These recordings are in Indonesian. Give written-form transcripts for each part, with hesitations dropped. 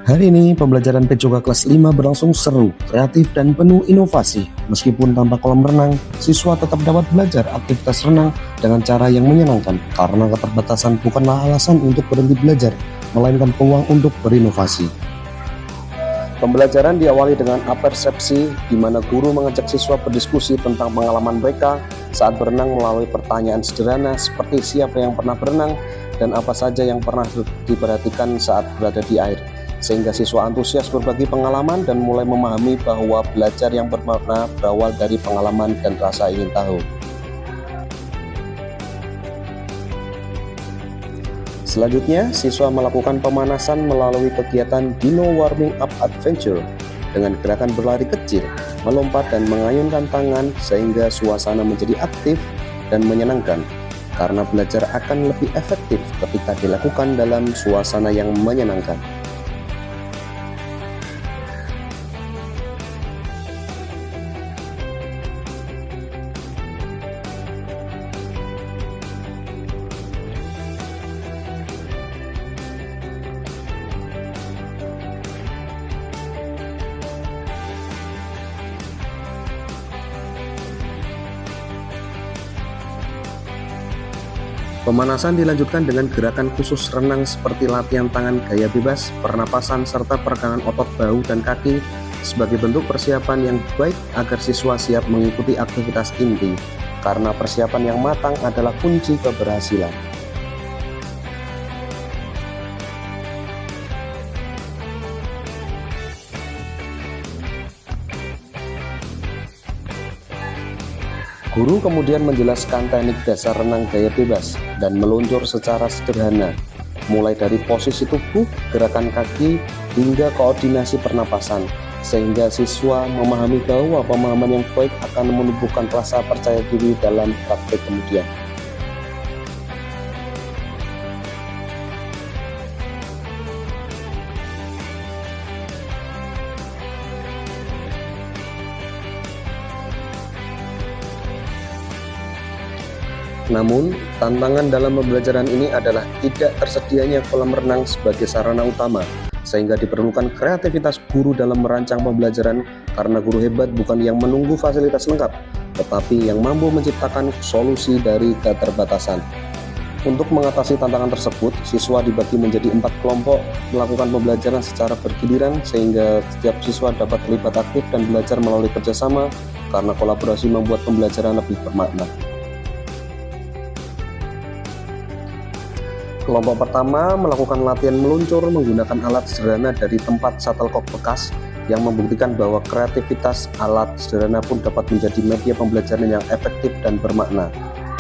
Hari ini pembelajaran PJOKA kelas 5 berlangsung seru, kreatif, dan penuh inovasi. Meskipun tanpa kolam renang, siswa tetap dapat belajar aktivitas renang dengan cara yang menyenangkan karena keterbatasan bukanlah alasan untuk berhenti belajar, melainkan peluang untuk berinovasi. Pembelajaran diawali dengan apersepsi, di mana guru mengajak siswa berdiskusi tentang pengalaman mereka saat berenang melalui pertanyaan sederhana seperti siapa yang pernah berenang dan apa saja yang pernah diperhatikan saat berada di air. Sehingga siswa antusias berbagi pengalaman dan mulai memahami bahwa belajar yang bermakna berawal dari pengalaman dan rasa ingin tahu. Selanjutnya, siswa melakukan pemanasan melalui kegiatan Dino Warming Up Adventure dengan gerakan berlari kecil, melompat dan mengayunkan tangan sehingga suasana menjadi aktif dan menyenangkan karena belajar akan lebih efektif ketika dilakukan dalam suasana yang menyenangkan. Pemanasan dilanjutkan dengan gerakan khusus renang seperti latihan tangan gaya bebas, pernapasan, serta peregangan otot bahu dan kaki sebagai bentuk persiapan yang baik agar siswa siap mengikuti aktivitas inti, karena persiapan yang matang adalah kunci keberhasilan. Guru kemudian menjelaskan teknik dasar renang gaya bebas dan meluncur secara sederhana, mulai dari posisi tubuh, gerakan kaki, hingga koordinasi pernapasan, sehingga siswa memahami bahwa pemahaman yang baik akan menumbuhkan rasa percaya diri dalam praktik kemudian. Namun, tantangan dalam pembelajaran ini adalah tidak tersedianya kolam renang sebagai sarana utama, sehingga diperlukan kreativitas guru dalam merancang pembelajaran karena guru hebat bukan yang menunggu fasilitas lengkap, tetapi yang mampu menciptakan solusi dari keterbatasan. Untuk mengatasi tantangan tersebut, siswa dibagi menjadi 4 kelompok melakukan pembelajaran secara bergiliran sehingga setiap siswa dapat terlibat aktif dan belajar melalui kerjasama karena kolaborasi membuat pembelajaran lebih bermakna. Kelompok pertama melakukan latihan meluncur menggunakan alat sederhana dari tempat shuttlecock bekas yang membuktikan bahwa kreativitas alat sederhana pun dapat menjadi media pembelajaran yang efektif dan bermakna.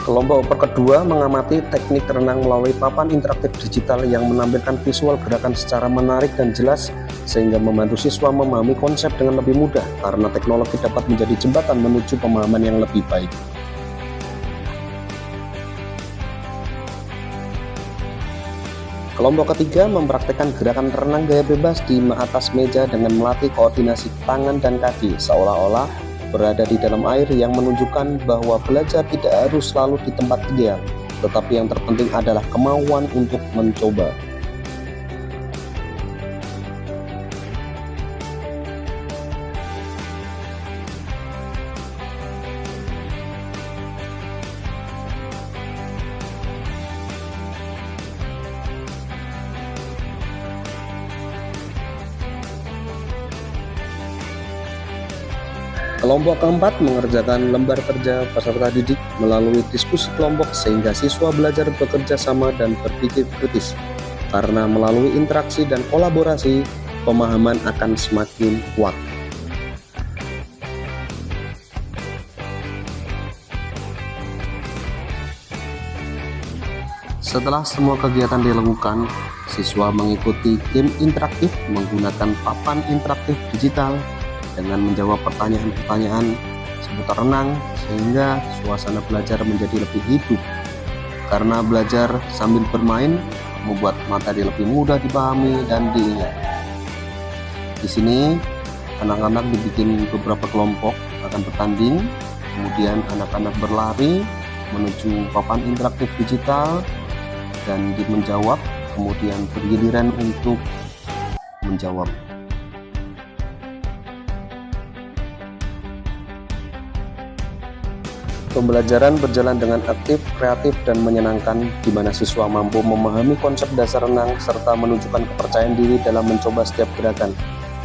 Kelompok kedua mengamati teknik renang melalui papan interaktif digital yang menampilkan visual gerakan secara menarik dan jelas sehingga membantu siswa memahami konsep dengan lebih mudah karena teknologi dapat menjadi jembatan menuju pemahaman yang lebih baik. Kelompok ketiga mempraktikkan gerakan renang gaya bebas di atas meja dengan melatih koordinasi tangan dan kaki seolah-olah berada di dalam air yang menunjukkan bahwa belajar tidak harus selalu di tempat ideal, tetapi yang terpenting adalah kemauan untuk mencoba. Kelompok keempat mengerjakan lembar kerja peserta didik melalui diskusi kelompok sehingga siswa belajar bekerja sama dan berpikir kritis. Karena melalui interaksi dan kolaborasi, pemahaman akan semakin kuat. Setelah semua kegiatan dilakukan, siswa mengikuti game interaktif menggunakan papan interaktif digital dengan menjawab pertanyaan-pertanyaan seputar renang sehingga suasana belajar menjadi lebih hidup. Karena belajar sambil bermain membuat materi lebih mudah dipahami dan diingat. Di sini anak-anak dibikin beberapa kelompok akan bertanding, kemudian anak-anak berlari menuju papan interaktif digital dan menjawab, kemudian bergiliran untuk bertanggung jawab. Pembelajaran berjalan dengan aktif, kreatif, dan menyenangkan, di mana siswa mampu memahami konsep dasar renang serta menunjukkan kepercayaan diri dalam mencoba setiap gerakan.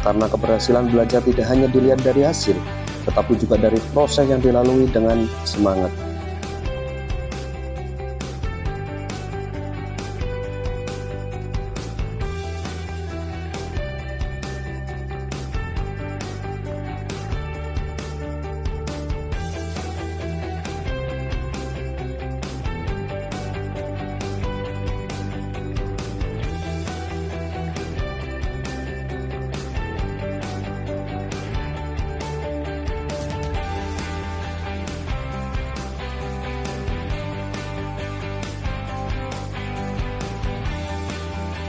Karena keberhasilan belajar tidak hanya dilihat dari hasil, tetapi juga dari proses yang dilalui dengan semangat.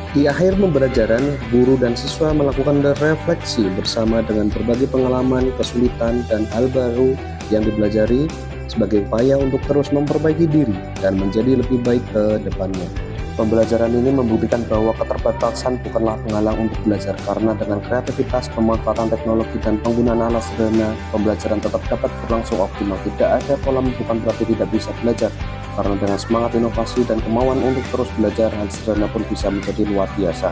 Di akhir pembelajaran, guru dan siswa melakukan refleksi bersama dengan berbagai pengalaman, kesulitan, dan hal baru yang dipelajari sebagai upaya untuk terus memperbaiki diri dan menjadi lebih baik ke depannya. Pembelajaran ini membuktikan bahwa keterbatasan bukanlah penghalang untuk belajar, karena dengan kreativitas, pemanfaatan teknologi, dan penggunaan alat sederhana, pembelajaran tetap dapat berlangsung optimal. Tidak ada pola bukan berarti tidak bisa belajar, karena dengan semangat inovasi dan kemauan untuk terus belajar, hal sederhana pun bisa menjadi luar biasa.